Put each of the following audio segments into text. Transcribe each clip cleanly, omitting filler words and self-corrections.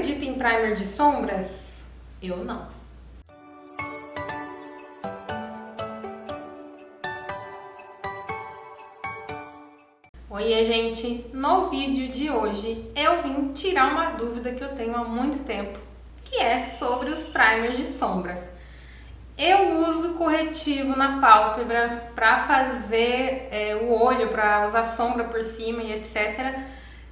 acredita em primer de sombras? Eu não. Oiê, gente! No vídeo de hoje eu vim tirar uma dúvida que eu tenho há muito tempo, que é sobre os primers de sombra. Eu uso corretivo na pálpebra para fazer o olho, para usar sombra por cima e etc.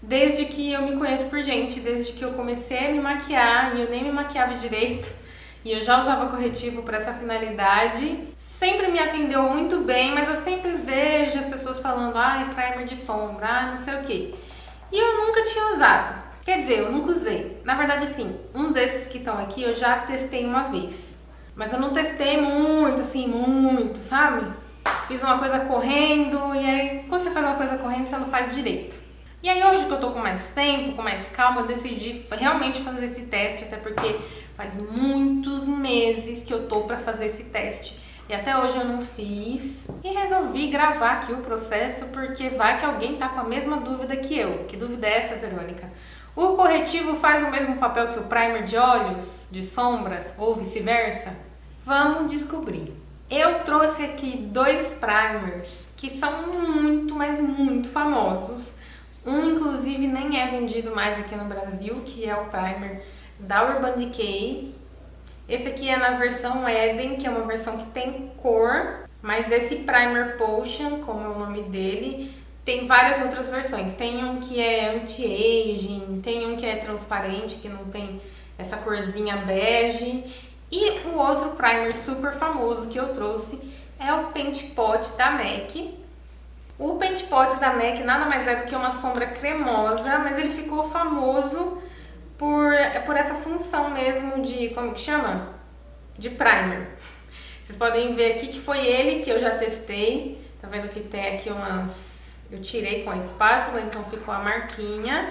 Desde que eu me conheço por gente, desde que eu comecei a me maquiar e eu nem me maquiava direito e eu já usava corretivo para essa finalidade. Sempre me atendeu muito bem, mas eu sempre vejo as pessoas falando, é primer de sombra, não sei o que. E eu nunca tinha usado. Quer dizer, eu nunca usei. Na verdade, assim, um desses que estão aqui eu já testei uma vez. Mas eu não testei muito, assim, muito, sabe? Fiz uma coisa correndo e aí, quando você faz uma coisa correndo, você não faz direito. E aí, hoje que eu tô com mais tempo, com mais calma, eu decidi realmente fazer esse teste, até porque faz muitos meses que eu tô pra fazer esse teste. E até hoje eu não fiz. E resolvi gravar aqui o processo porque vai que alguém tá com a mesma dúvida que eu. Que dúvida é essa, Verônica? O corretivo faz o mesmo papel que o primer de olhos, de sombras ou vice-versa? Vamos descobrir. Eu trouxe aqui dois primers que são muito, mas muito famosos. Um, inclusive, nem é vendido mais aqui no Brasil, que é o primer da Urban Decay. Esse aqui é na versão Eden, que é uma versão que tem cor, mas esse Primer Potion, como é o nome dele, tem várias outras versões. Tem um que é anti-aging, tem um que é transparente, que não tem essa corzinha bege. E o outro primer super famoso que eu trouxe é o Paint Pot da MAC. O Paint Pot da MAC nada mais é do que uma sombra cremosa, mas ele ficou famoso por essa função mesmo de, como que chama? De primer. Vocês podem ver aqui que foi ele que eu já testei. Tá vendo que tem aqui eu tirei com a espátula, então ficou a marquinha.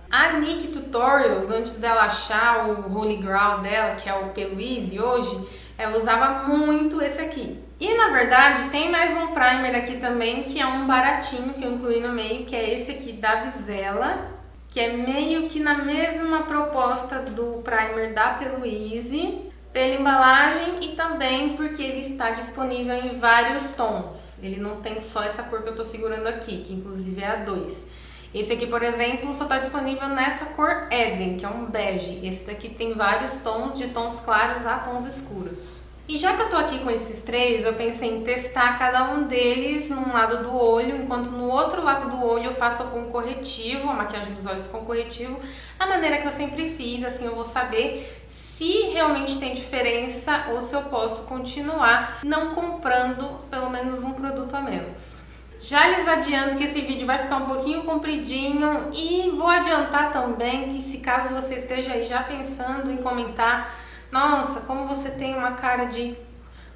A Nick Tutorials, antes dela achar o Holy Grail dela, que é o P-Louise hoje, ela usava muito esse aqui. E na verdade tem mais um primer aqui também, que é um baratinho que eu incluí no meio, que é esse aqui da Vizela, que é meio que na mesma proposta do primer da P-Louise, pela embalagem e também porque ele está disponível em vários tons. Ele não tem só essa cor que eu tô segurando aqui, que inclusive é a 2. Esse aqui, por exemplo, só está disponível nessa cor Eden, que é um bege. Esse daqui tem vários tons, de tons claros a tons escuros. E já que eu tô aqui com esses três, eu pensei em testar cada um deles num lado do olho, enquanto no outro lado do olho eu faço com corretivo, a maquiagem dos olhos com corretivo, da maneira que eu sempre fiz, assim eu vou saber se realmente tem diferença ou se eu posso continuar não comprando pelo menos um produto a menos. Já lhes adianto que esse vídeo vai ficar um pouquinho compridinho e vou adiantar também que se caso você esteja aí já pensando em comentar, nossa, como você tem uma cara de...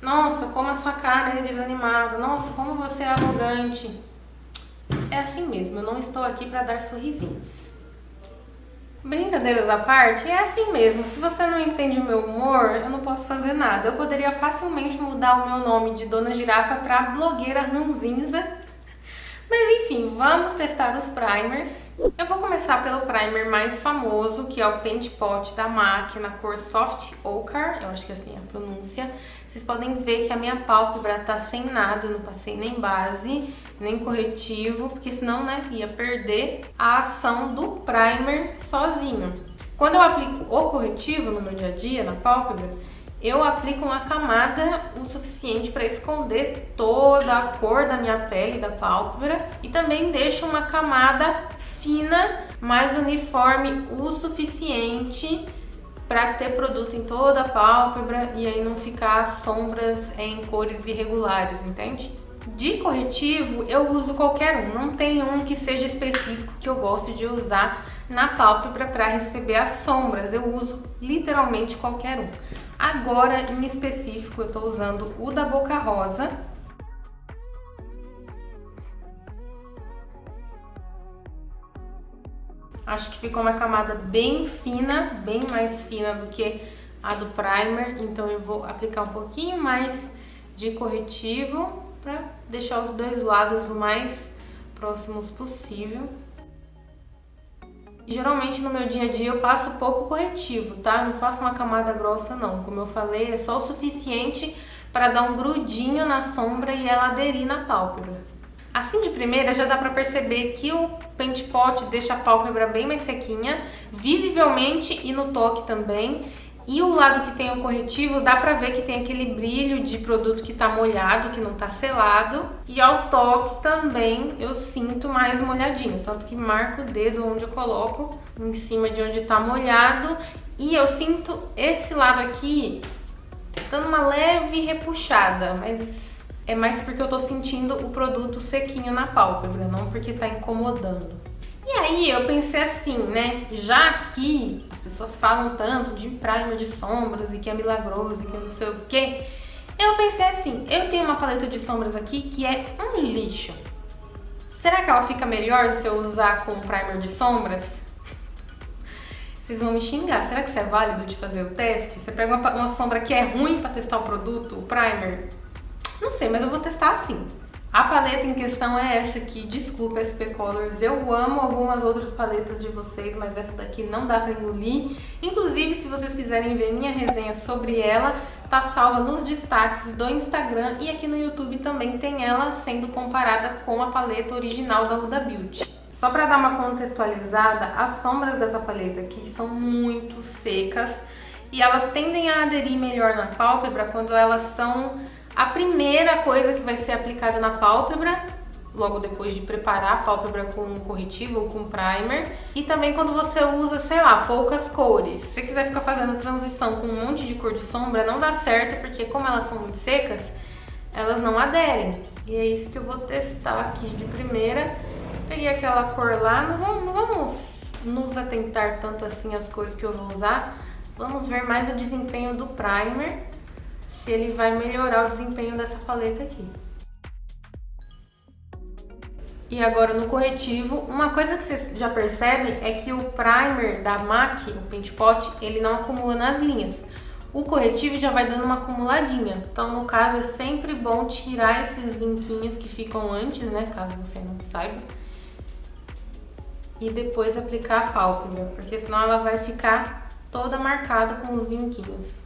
Nossa, como a sua cara é desanimada. Nossa, como você é arrogante. É assim mesmo, eu não estou aqui para dar sorrisinhos. Brincadeiras à parte, é assim mesmo. Se você não entende o meu humor, eu não posso fazer nada. Eu poderia facilmente mudar o meu nome de Dona Girafa para Blogueira Ranzinza. Mas enfim, vamos testar os primers. Eu vou começar pelo primer mais famoso, que é o Paint Pot da MAC, na cor Soft Ochre, eu acho que é assim a pronúncia. Vocês podem ver que a minha pálpebra tá sem nada, eu não passei nem base, nem corretivo, porque senão, né, ia perder a ação do primer sozinho. Quando eu aplico o corretivo no meu dia a dia, na pálpebra, eu aplico uma camada o suficiente para esconder toda a cor da minha pele, da pálpebra, e também deixo uma camada fina, mais uniforme o suficiente para ter produto em toda a pálpebra e aí não ficar sombras em cores irregulares, entende? De corretivo eu uso qualquer um, não tem um que seja específico que eu gosto de usar na pálpebra para receber as sombras, eu uso literalmente qualquer um. Agora, em específico, eu tô usando o da Boca Rosa. Acho que ficou uma camada bem fina, bem mais fina do que a do primer, então eu vou aplicar um pouquinho mais de corretivo para deixar os dois lados o mais próximos possível. Geralmente no meu dia a dia eu passo pouco corretivo, tá? Não faço uma camada grossa não. Como eu falei, é só o suficiente para dar um grudinho na sombra e ela aderir na pálpebra. Assim de primeira já dá pra perceber que o Paint Pot deixa a pálpebra bem mais sequinha, visivelmente e no toque também. E o lado que tem o corretivo dá pra ver que tem aquele brilho de produto que tá molhado, que não tá selado. E ao toque também eu sinto mais molhadinho, tanto que marco o dedo onde eu coloco, em cima de onde tá molhado. E eu sinto esse lado aqui dando uma leve repuxada, mas é mais porque eu tô sentindo o produto sequinho na pálpebra, não porque tá incomodando. E aí eu pensei assim, né, já que as pessoas falam tanto de primer de sombras e que é milagroso e que não sei o que, eu pensei assim, eu tenho uma paleta de sombras aqui que é um lixo. Será que ela fica melhor se eu usar com primer de sombras? Vocês vão me xingar, será que isso é válido de fazer o teste? Você pega uma sombra que é ruim pra testar o produto, o primer? Não sei, mas eu vou testar assim. A paleta em questão é essa aqui, desculpa SP Colors, eu amo algumas outras paletas de vocês, mas essa daqui não dá pra engolir. Inclusive, se vocês quiserem ver minha resenha sobre ela, tá salva nos destaques do Instagram e aqui no YouTube também tem ela sendo comparada com a paleta original da Huda Beauty. Só pra dar uma contextualizada, as sombras dessa paleta aqui são muito secas e elas tendem a aderir melhor na pálpebra quando elas são a primeira coisa que vai ser aplicada na pálpebra, logo depois de preparar a pálpebra com corretivo ou com primer. E também quando você usa, sei lá, poucas cores. Se você quiser ficar fazendo transição com um monte de cor de sombra, não dá certo, porque como elas são muito secas, elas não aderem. E é isso que eu vou testar aqui de primeira. Peguei aquela cor lá, não vamos nos atentar tanto assim às cores que eu vou usar. Vamos ver mais o desempenho do primer, se ele vai melhorar o desempenho dessa paleta aqui. E agora no corretivo, uma coisa que vocês já percebem é que o primer da MAC, o Paint Pot, ele não acumula nas linhas. O corretivo já vai dando uma acumuladinha, então no caso é sempre bom tirar esses vinquinhos que ficam antes, né, caso você não saiba, e depois aplicar a pálpebra, porque senão ela vai ficar toda marcada com os vinquinhos.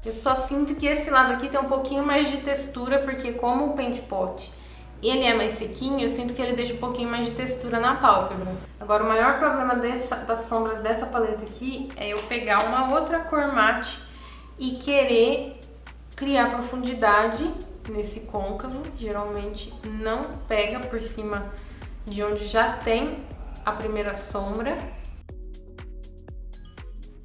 Eu só sinto que esse lado aqui tem um pouquinho mais de textura, porque como o Paint Pot ele é mais sequinho, eu sinto que ele deixa um pouquinho mais de textura na pálpebra. Agora, o maior problema das sombras dessa paleta aqui é eu pegar uma outra cor mate e querer criar profundidade nesse côncavo. Geralmente não pega por cima de onde já tem a primeira sombra.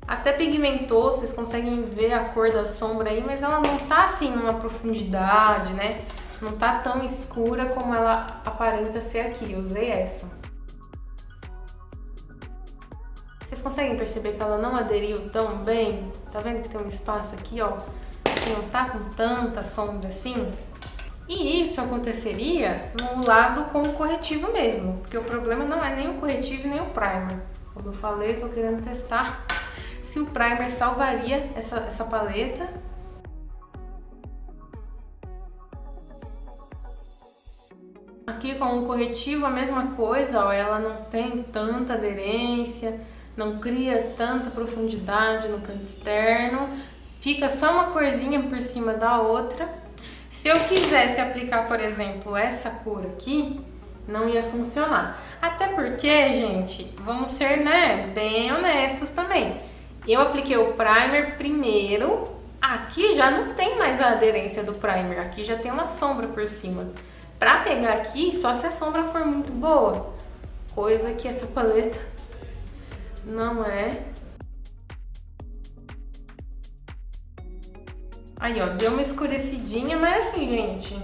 Até pigmentou, vocês conseguem ver a cor da sombra aí, mas ela não tá assim numa profundidade, né? Não tá tão escura como ela aparenta ser aqui. Eu usei essa. Vocês conseguem perceber que ela não aderiu tão bem? Tá vendo que tem um espaço aqui, ó, que não tá com tanta sombra assim? E isso aconteceria no lado com o corretivo mesmo, porque o problema não é nem o corretivo nem o primer. Como eu falei, eu tô querendo testar se o primer salvaria essa paleta. Aqui com o corretivo a mesma coisa, ó, ela não tem tanta aderência, não cria tanta profundidade no canto externo, fica só uma corzinha por cima da outra. Se eu quisesse aplicar, por exemplo, essa cor aqui, não ia funcionar. Até porque, gente, vamos ser, né, bem honestos também. Eu apliquei o primer primeiro, aqui já não tem mais a aderência do primer, aqui já tem uma sombra por cima. Pra pegar aqui, só se a sombra for muito boa, coisa que essa paleta não é. Aí, ó, deu uma escurecidinha, mas assim, gente,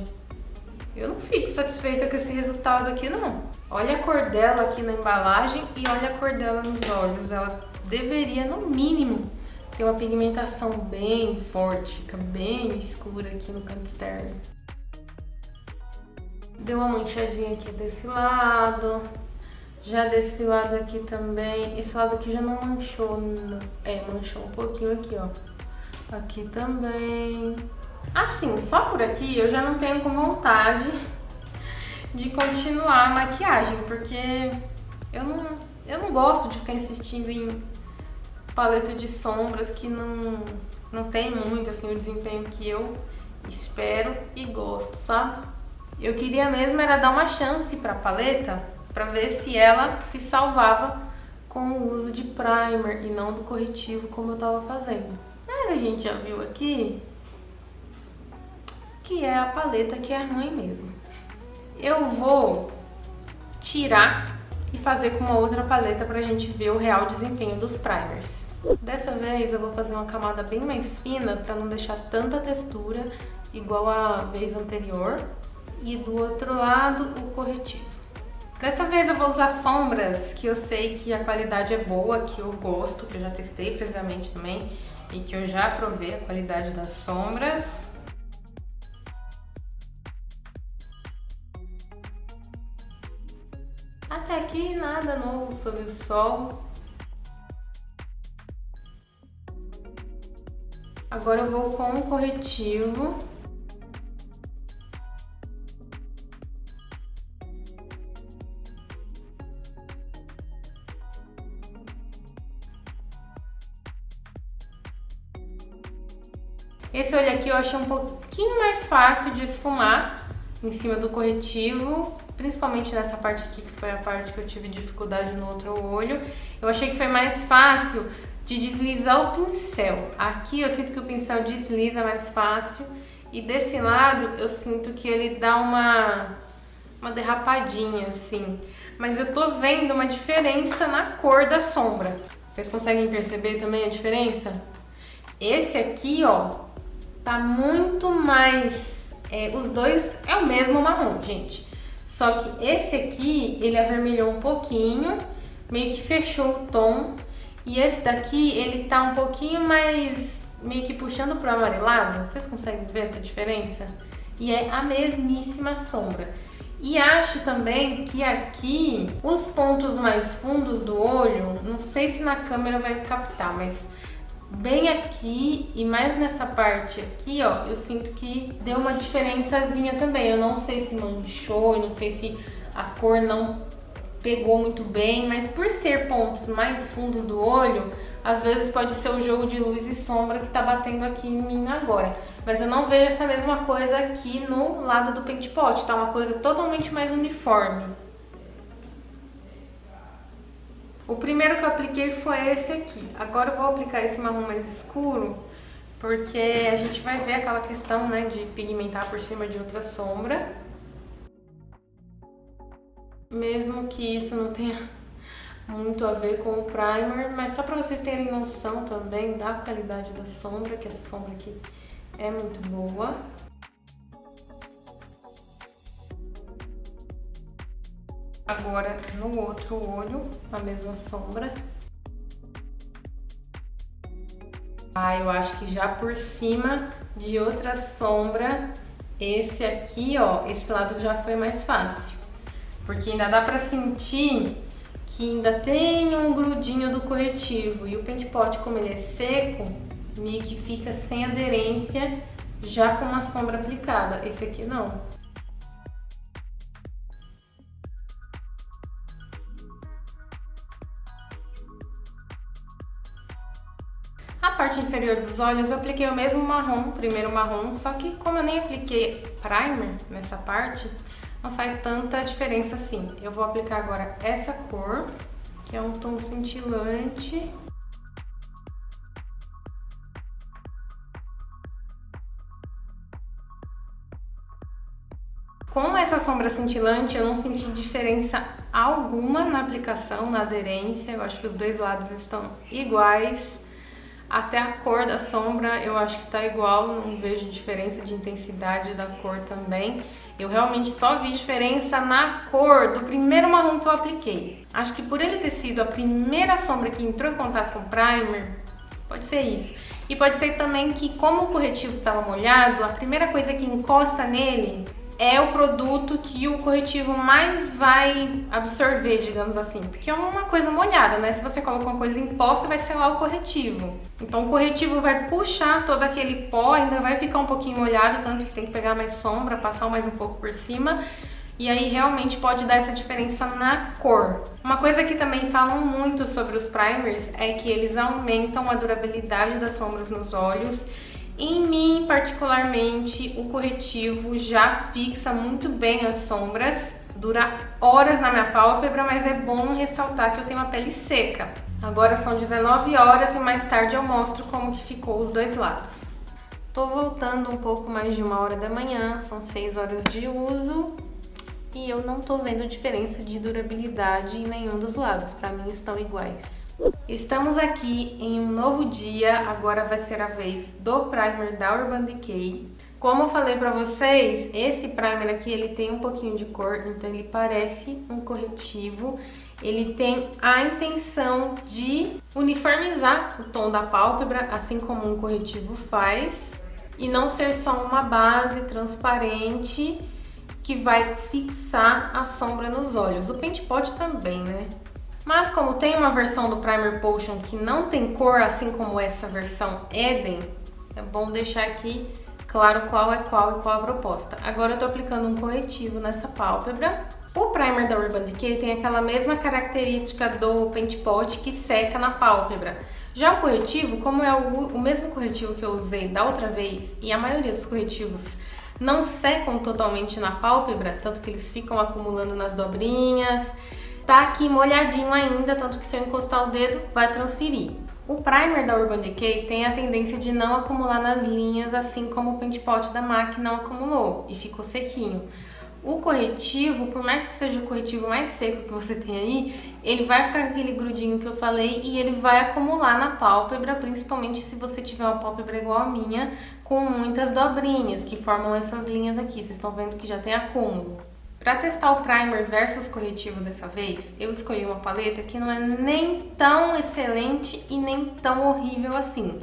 eu não fico satisfeita com esse resultado aqui, não. Olha a cor dela aqui na embalagem e olha a cor dela nos olhos. Ela deveria, no mínimo, ter uma pigmentação bem forte, fica bem escura aqui no canto externo. Deu uma manchadinha aqui desse lado, já desse lado aqui também. Esse lado aqui já não manchou, manchou um pouquinho aqui, ó. Aqui também. Assim, só por aqui eu já não tenho com vontade de continuar a maquiagem, porque eu não gosto de ficar insistindo em paleta de sombras que não tem muito assim o desempenho que eu espero e gosto, sabe? Eu queria mesmo era dar uma chance pra paleta pra ver se ela se salvava com o uso de primer e não do corretivo como eu tava fazendo. Mas a gente já viu aqui que é a paleta que é ruim mesmo. Eu vou tirar e fazer com uma outra paleta pra gente ver o real desempenho dos primers. Dessa vez eu vou fazer uma camada bem mais fina pra não deixar tanta textura igual a vez anterior. E do outro lado o corretivo. Dessa vez eu vou usar sombras que eu sei que a qualidade é boa, que eu gosto, que eu já testei previamente também e que eu já provei a qualidade das sombras. Até aqui nada novo sob o sol. Agora eu vou com o corretivo. Esse olho aqui eu achei um pouquinho mais fácil de esfumar em cima do corretivo, principalmente nessa parte aqui, que foi a parte que eu tive dificuldade no outro olho. Eu achei que foi mais fácil de deslizar o pincel. Aqui eu sinto que o pincel desliza mais fácil e desse lado eu sinto que ele dá uma derrapadinha assim. Mas eu tô vendo uma diferença na cor da sombra. Vocês conseguem perceber também a diferença? Esse aqui, ó, tá muito mais... os dois é o mesmo marrom, gente. Só que esse aqui, ele avermelhou um pouquinho, meio que fechou o tom. E esse daqui, ele tá um pouquinho mais, meio que puxando pro amarelado. Vocês conseguem ver essa diferença? E é a mesmíssima sombra. E acho também que aqui, os pontos mais fundos do olho, não sei se na câmera vai captar, mas bem aqui e mais nessa parte aqui, ó, eu sinto que deu uma diferençazinha também. Eu não sei se manchou, eu não sei se a cor não pegou muito bem, mas por ser pontos mais fundos do olho, às vezes pode ser o jogo de luz e sombra que tá batendo aqui em mim agora. Mas eu não vejo essa mesma coisa aqui no lado do Paint Pot, tá uma coisa totalmente mais uniforme. O primeiro que eu apliquei foi esse aqui. Agora eu vou aplicar esse marrom mais escuro, porque a gente vai ver aquela questão, né, de pigmentar por cima de outra sombra. Mesmo que isso não tenha muito a ver com o primer, mas só para vocês terem noção também da qualidade da sombra, que essa sombra aqui é muito boa. Agora no outro olho, a mesma sombra. Eu acho que já por cima de outra sombra, esse aqui, ó, esse lado já foi mais fácil. Porque ainda dá pra sentir que ainda tem um grudinho do corretivo. E o Paint Pot, como ele é seco, meio que fica sem aderência já com uma sombra aplicada. Esse aqui não. A parte inferior dos olhos eu apliquei o mesmo marrom, primeiro marrom, só que como eu nem apliquei primer nessa parte, não faz tanta diferença assim. Eu vou aplicar agora essa cor, que é um tom cintilante. Com essa sombra cintilante, eu não senti diferença alguma na aplicação, na aderência. Eu acho que os dois lados estão iguais. Até a cor da sombra eu acho que tá igual, não vejo diferença de intensidade da cor também. Eu realmente só vi diferença na cor do primeiro marrom que eu apliquei. Acho que por ele ter sido a primeira sombra que entrou em contato com o primer, pode ser isso. E pode ser também que, como o corretivo estava molhado, a primeira coisa que encosta nele é o produto que o corretivo mais vai absorver, digamos assim. Porque é uma coisa molhada, né? Se você coloca uma coisa em pó, você vai selar o corretivo. Então o corretivo vai puxar todo aquele pó, ainda vai ficar um pouquinho molhado, tanto que tem que pegar mais sombra, passar mais um pouco por cima. E aí realmente pode dar essa diferença na cor. Uma coisa que também falam muito sobre os primers é que eles aumentam a durabilidade das sombras nos olhos. Em mim, particularmente, o corretivo já fixa muito bem as sombras. Dura horas na minha pálpebra, mas é bom ressaltar que eu tenho uma pele seca. Agora são 19 horas e mais tarde eu mostro como que ficou os dois lados. Tô voltando um pouco mais de 1 hora da manhã, são 6 horas de uso. E eu não tô vendo diferença de durabilidade em nenhum dos lados, pra mim estão iguais. Estamos aqui em um novo dia, agora vai ser a vez do primer da Urban Decay. Como eu falei pra vocês, esse primer aqui ele tem um pouquinho de cor, então ele parece um corretivo. Ele tem a intenção de uniformizar o tom da pálpebra, assim como um corretivo faz, e não ser só uma base transparente que vai fixar a sombra nos olhos. O Paint Pot também, né? Mas como tem uma versão do Primer Potion que não tem cor, assim como essa versão Eden, é bom deixar aqui claro qual é qual e qual a proposta. Agora eu tô aplicando um corretivo nessa pálpebra. O primer da Urban Decay tem aquela mesma característica do Paint Pot que seca na pálpebra. Já o corretivo, como é o mesmo corretivo que eu usei da outra vez, e a maioria dos corretivos não secam totalmente na pálpebra, tanto que eles ficam acumulando nas dobrinhas, tá aqui molhadinho ainda, tanto que se eu encostar o dedo vai transferir. O primer da Urban Decay tem a tendência de não acumular nas linhas, assim como o Paint Pot da MAC não acumulou e ficou sequinho. O corretivo, por mais que seja o corretivo mais seco que você tem aí, ele vai ficar com aquele grudinho que eu falei e ele vai acumular na pálpebra, principalmente se você tiver uma pálpebra igual a minha, com muitas dobrinhas que formam essas linhas aqui. Vocês estão vendo que já tem acúmulo. Para testar o primer versus corretivo dessa vez, eu escolhi uma paleta que não é nem tão excelente e nem tão horrível assim,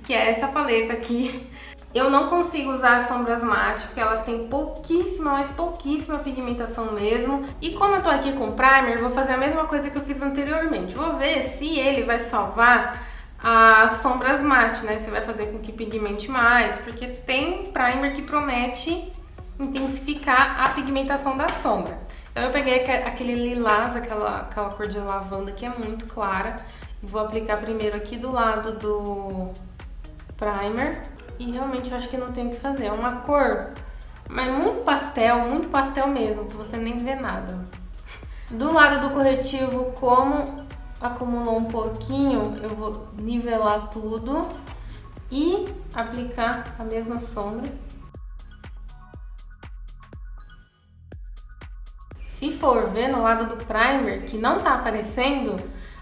que é essa paleta aqui. Eu não consigo usar as sombras mate, porque elas têm pouquíssima, mas pouquíssima pigmentação mesmo. E como eu tô aqui com o primer, vou fazer a mesma coisa que eu fiz anteriormente. Vou ver se ele vai salvar as sombras mate, né? Se vai fazer com que pigmente mais, porque tem primer que promete intensificar a pigmentação da sombra. Então eu peguei aquele lilás, aquela cor de lavanda que é muito clara. E vou aplicar primeiro aqui do lado do primer. E realmente eu acho que não tem o que fazer. É uma cor, mas muito pastel mesmo, que você nem vê nada. Do lado do corretivo, como acumulou um pouquinho, eu vou nivelar tudo e aplicar a mesma sombra. Se for ver no lado do primer, que não tá aparecendo,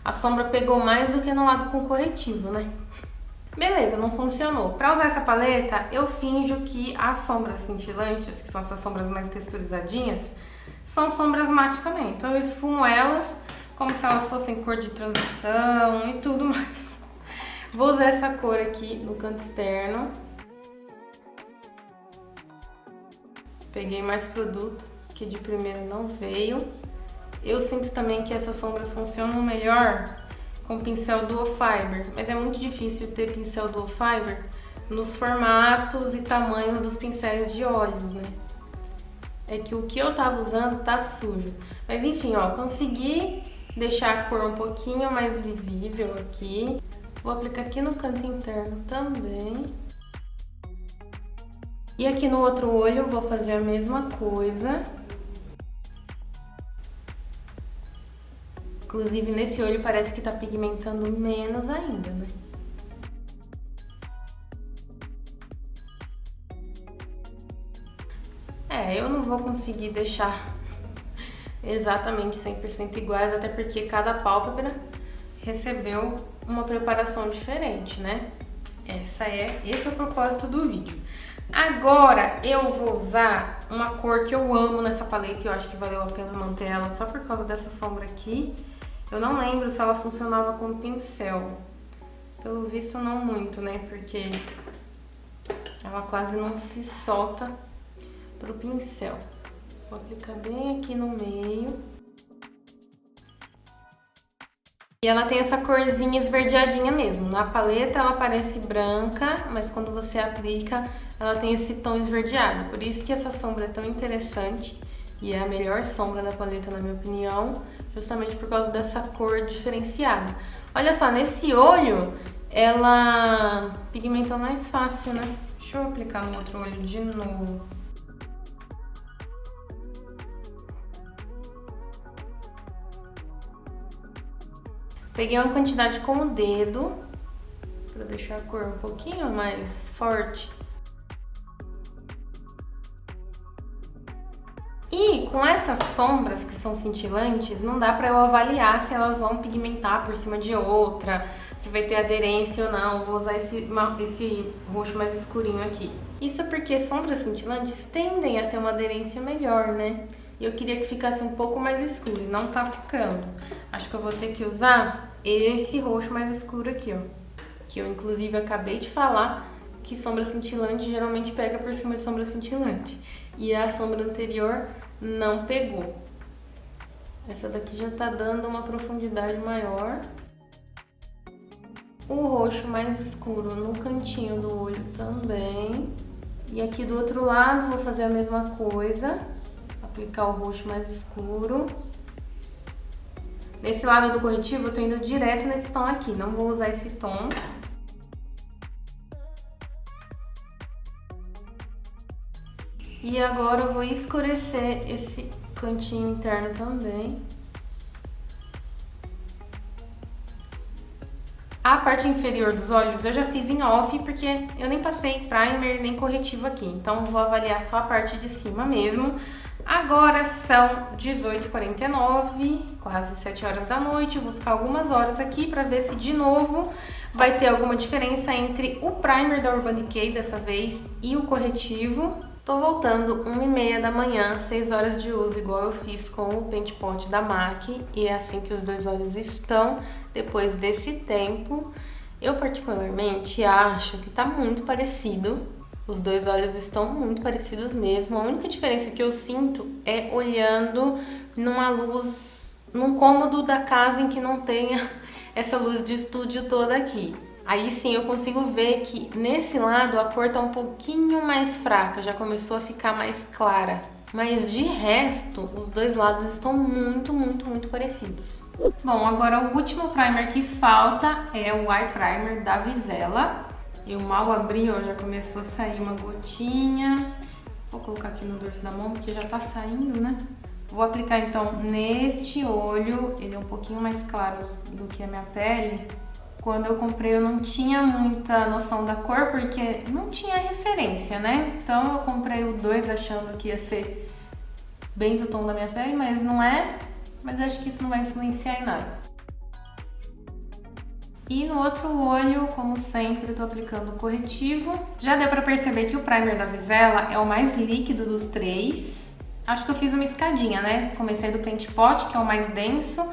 a sombra pegou mais do que no lado com corretivo, né? Beleza, não funcionou. Para usar essa paleta, eu finjo que as sombras cintilantes, que são essas sombras mais texturizadinhas, são sombras mate também. Então eu esfumo elas como se elas fossem cor de transição e tudo mais. Vou usar essa cor aqui no canto externo. Peguei mais produto, que de primeira não veio. Eu sinto também que essas sombras funcionam melhor com pincel Duo Fiber, mas é muito difícil ter pincel Duo Fiber nos formatos e tamanhos dos pincéis de olhos, né? É que o que eu tava usando tá sujo. Mas enfim, ó, consegui deixar a cor um pouquinho mais visível aqui. Vou aplicar aqui no canto interno também. E aqui no outro olho eu vou fazer a mesma coisa. Inclusive, nesse olho parece que tá pigmentando menos ainda, né? Eu não vou conseguir deixar exatamente 100% iguais, até porque cada pálpebra recebeu uma preparação diferente, né? Esse é o propósito do vídeo. Agora eu vou usar uma cor que eu amo nessa paleta e eu acho que valeu a pena manter ela só por causa dessa sombra aqui. Eu não lembro se ela funcionava com pincel. Pelo visto não muito, né? Porque ela quase não se solta pro pincel. Vou aplicar bem aqui no meio. E ela tem essa corzinha esverdeadinha mesmo. Na paleta ela parece branca, mas quando você aplica, ela tem esse tom esverdeado. Por isso que essa sombra é tão interessante E é a melhor sombra da paleta, na minha opinião, justamente por causa dessa cor diferenciada. Olha só, nesse olho, ela pigmentou mais fácil, né? Deixa eu aplicar no outro olho de novo. Peguei uma quantidade com o dedo, pra deixar a cor um pouquinho mais forte. E com essas sombras que são cintilantes, não dá pra eu avaliar se elas vão pigmentar por cima de outra, se vai ter aderência ou não. Vou usar esse roxo mais escurinho aqui. Isso porque sombras cintilantes tendem a ter uma aderência melhor, né? E eu queria que ficasse um pouco mais escuro, e não tá ficando. Acho que eu vou ter que usar esse roxo mais escuro aqui, ó. Que eu, inclusive, acabei de falar que sombra cintilante geralmente pega por cima de sombra cintilante. E a sombra anterior não pegou. Essa daqui já tá dando uma profundidade maior. O roxo mais escuro no cantinho do olho também. E aqui do outro lado vou fazer a mesma coisa. Aplicar o roxo mais escuro. Nesse lado do corretivo eu tô indo direto nesse tom aqui, não vou usar esse tom. E agora eu vou escurecer esse cantinho interno também. A parte inferior dos olhos eu já fiz em off, porque eu nem passei primer nem corretivo aqui. Então eu vou avaliar só a parte de cima mesmo. Agora são 18h49, quase 7 horas da noite. Eu vou ficar algumas horas aqui pra ver se de novo vai ter alguma diferença entre o primer da Urban Decay dessa vez e o corretivo. Tô voltando 1h30 da manhã, 6 horas de uso, igual eu fiz com o Paint Pot da MAC. E é assim que os dois olhos estão depois desse tempo. Eu particularmente acho que tá muito parecido. Os dois olhos estão muito parecidos mesmo. A única diferença que eu sinto é olhando numa luz, num cômodo da casa em que não tenha essa luz de estúdio toda aqui. Aí sim eu consigo ver que nesse lado a cor tá um pouquinho mais fraca, já começou a ficar mais clara. Mas de resto, os dois lados estão muito, muito, muito parecidos. Bom, agora o último primer que falta é o Eye Primer da Vizela. Eu mal abri, ó, já começou a sair uma gotinha. Vou colocar aqui no dorso da mão, porque já tá saindo, né? Vou aplicar, então, neste olho. Ele é um pouquinho mais claro do que a minha pele. Quando eu comprei, eu não tinha muita noção da cor, porque não tinha referência, né? Então, eu comprei o 2 achando que ia ser bem do tom da minha pele, mas não é. Mas acho que isso não vai influenciar em nada. E no outro olho, como sempre, eu tô aplicando o corretivo. Já deu pra perceber que o primer da Vizela é o mais líquido dos três. Acho que eu fiz uma escadinha, né? Comecei do Paint Pot, que é o mais denso.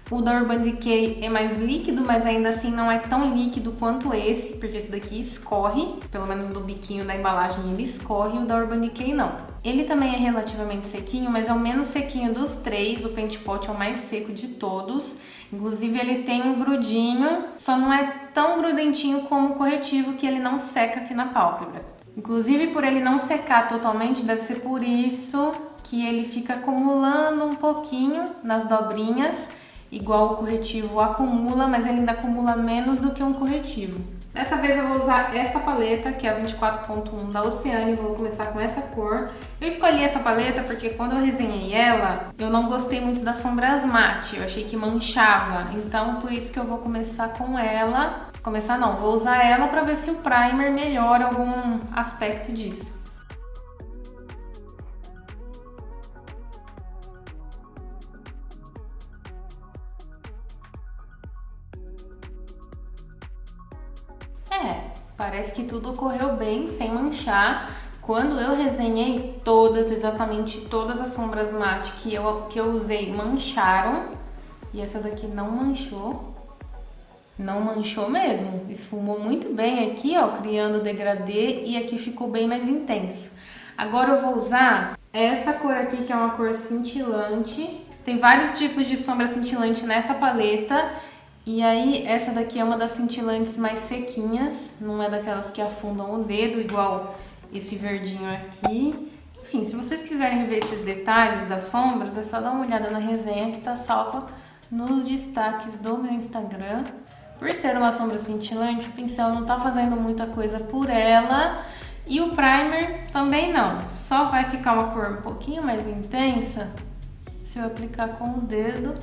O da Urban Decay é mais líquido, mas ainda assim não é tão líquido quanto esse, porque esse daqui escorre, pelo menos do biquinho da embalagem ele escorre, e o da Urban Decay não. Ele também é relativamente sequinho, mas é o menos sequinho dos três. O Paint Pot é o mais seco de todos. Inclusive ele tem um grudinho, só não é tão grudentinho como o corretivo, que ele não seca aqui na pálpebra. Inclusive por ele não secar totalmente, deve ser por isso que ele fica acumulando um pouquinho nas dobrinhas, igual o corretivo acumula, mas ele ainda acumula menos do que um corretivo. Dessa vez eu vou usar esta paleta, que é a 24.1 da Oceane, vou começar com essa cor. Eu escolhi essa paleta porque quando eu resenhei ela, eu não gostei muito das sombras mate, eu achei que manchava, então por isso que eu vou começar com ela. Começar não, vou usar ela pra ver se o primer melhora algum aspecto disso. Parece que tudo correu bem, sem manchar. Quando eu resenhei exatamente todas as sombras mate que eu usei mancharam. E essa daqui não manchou. Não manchou mesmo. Esfumou muito bem aqui, ó, criando degradê, e aqui ficou bem mais intenso. Agora eu vou usar essa cor aqui, que é uma cor cintilante. Tem vários tipos de sombra cintilante nessa paleta. E aí, essa daqui é uma das cintilantes mais sequinhas, não é daquelas que afundam o dedo, igual esse verdinho aqui. Enfim, se vocês quiserem ver esses detalhes das sombras, é só dar uma olhada na resenha que tá salva nos destaques do meu Instagram. Por ser uma sombra cintilante, o pincel não tá fazendo muita coisa por ela e o primer também não. Só vai ficar uma cor um pouquinho mais intensa se eu aplicar com o dedo.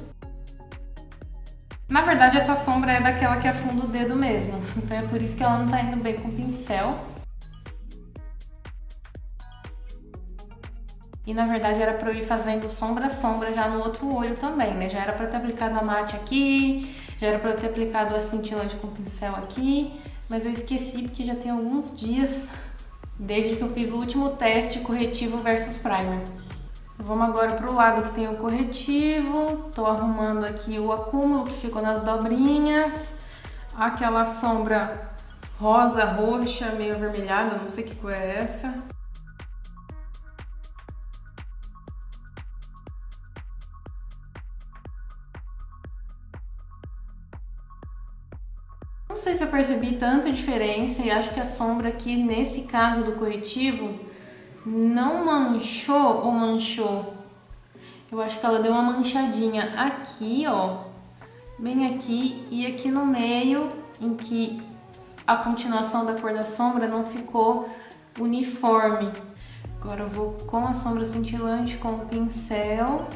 Na verdade, essa sombra é daquela que afunda o dedo mesmo, então é por isso que ela não tá indo bem com o pincel. E na verdade era pra eu ir fazendo sombra a sombra já no outro olho também, né? Já era pra ter aplicado a mate aqui, já era pra eu ter aplicado a cintilante com o pincel aqui, mas eu esqueci porque já tem alguns dias desde que eu fiz o último teste corretivo versus primer. Vamos agora pro lado que tem o corretivo, tô arrumando aqui o acúmulo que ficou nas dobrinhas, aquela sombra rosa, roxa, meio avermelhada, não sei que cor é essa. Não sei se eu percebi tanta diferença e acho que a sombra aqui, nesse caso do corretivo, não manchou ou manchou. Eu acho que ela deu uma manchadinha aqui, ó, bem aqui e aqui no meio, em que a continuação da cor da sombra não ficou uniforme. Agora eu vou com a sombra cintilante, com o pincel.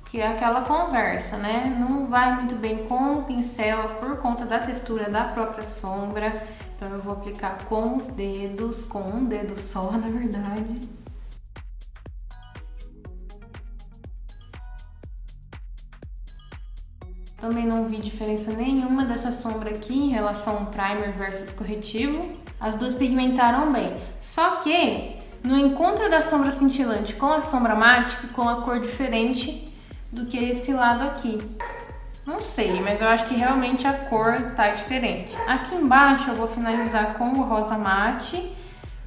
Que é aquela conversa, né? Não vai muito bem com o pincel por conta da textura da própria sombra. Então eu vou aplicar com os dedos, com um dedo só, na verdade. Também não vi diferença nenhuma dessa sombra aqui em relação ao primer versus corretivo. As duas pigmentaram bem. Só que no encontro da sombra cintilante com a sombra mate ficou uma cor diferente do que esse lado aqui. Não sei, mas eu acho que realmente a cor tá diferente. Aqui embaixo eu vou finalizar com o rosa mate.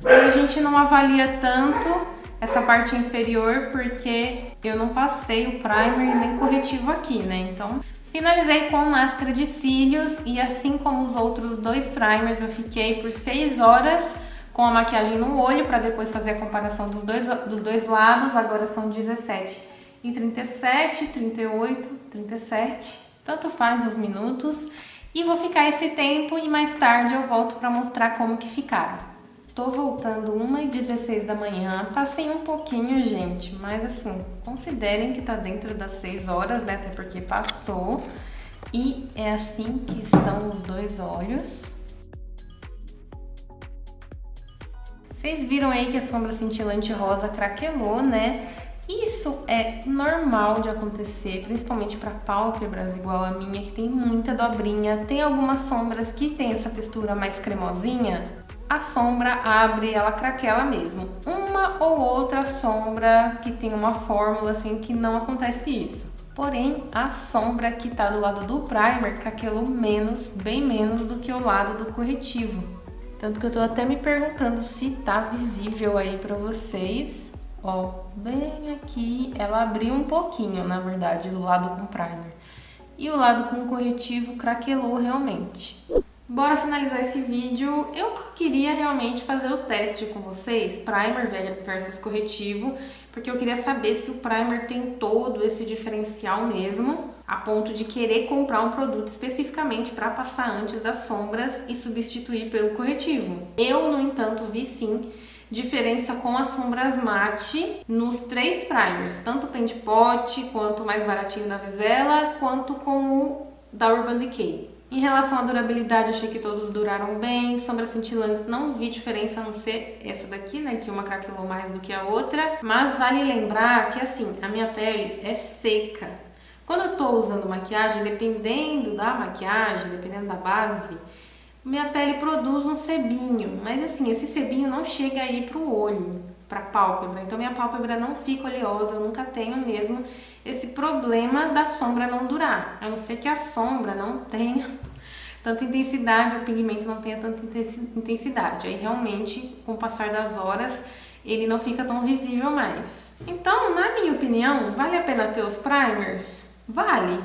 E a gente não avalia tanto essa parte inferior porque eu não passei o primer nem corretivo aqui, né? Então, finalizei com máscara de cílios e assim como os outros dois primers, eu fiquei por 6 horas com a maquiagem no olho para depois fazer a comparação dos dois lados. Agora são 17 e 37, 38, 37, tanto faz os minutos. E vou ficar esse tempo e mais tarde eu volto para mostrar como que ficaram. Tô voltando 1h16 da manhã, passei um pouquinho, gente, mas assim, considerem que tá dentro das 6 horas, né, até porque passou. E é assim que estão os dois olhos. Vocês viram aí que a sombra cintilante rosa craquelou, né? Isso é normal de acontecer, principalmente para pálpebras igual a minha, que tem muita dobrinha. Tem algumas sombras que tem essa textura mais cremosinha, a sombra abre, ela craquela mesmo. Uma ou outra sombra que tem uma fórmula assim que não acontece isso. Porém, a sombra que tá do lado do primer craquelou menos, bem menos do que o lado do corretivo. Tanto que eu tô até me perguntando se tá visível aí pra vocês. Ó, bem aqui, ela abriu um pouquinho, na verdade, do lado com primer. E o lado com corretivo craquelou realmente. Bora finalizar esse vídeo. Eu queria realmente fazer o teste com vocês, primer versus corretivo, porque eu queria saber se o primer tem todo esse diferencial mesmo, a ponto de querer comprar um produto especificamente para passar antes das sombras e substituir pelo corretivo. Eu, no entanto, vi sim diferença com as sombras mate nos 3 primers, tanto o Paint Pot, quanto o mais baratinho da Vizela, quanto com o da Urban Decay. Em relação à durabilidade, achei que todos duraram bem. Sombras cintilantes, não vi diferença a não ser essa daqui, né, que uma craquelou mais do que a outra. Mas vale lembrar que, assim, a minha pele é seca. Quando eu tô usando maquiagem, dependendo da maquiagem, dependendo da base, minha pele produz um sebinho. Mas, assim, esse sebinho não chega aí pro olho, pra pálpebra. Então, minha pálpebra não fica oleosa, eu nunca tenho mesmo esse problema da sombra não durar. A não ser que a sombra não tenha tanta intensidade, o pigmento não tenha tanta intensidade. Aí realmente, com o passar das horas, ele não fica tão visível mais. Então, na minha opinião, vale a pena ter os primers? Vale.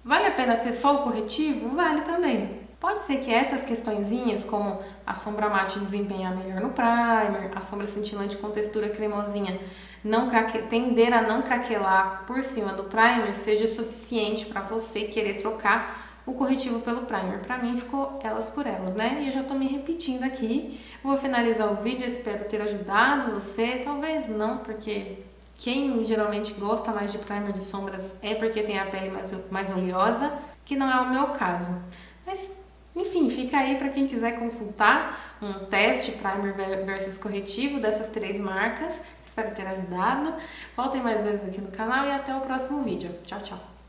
Vale a pena ter só o corretivo? Vale também. Pode ser que essas questõezinhas, como a sombra mate desempenhar melhor no primer, a sombra cintilante com textura cremosinha tender a não craquelar por cima do primer, seja suficiente para você querer trocar o corretivo pelo primer. Para mim ficou elas por elas, né? E eu já tô me repetindo aqui. Vou finalizar o vídeo, espero ter ajudado você. Talvez não, porque quem geralmente gosta mais de primer de sombras é porque tem a pele mais oleosa, que não é o meu caso. Mas, enfim, fica aí para quem quiser consultar um teste primer versus corretivo dessas 3 marcas. Espero ter ajudado. Voltem mais vezes aqui no canal e até o próximo vídeo. Tchau, tchau!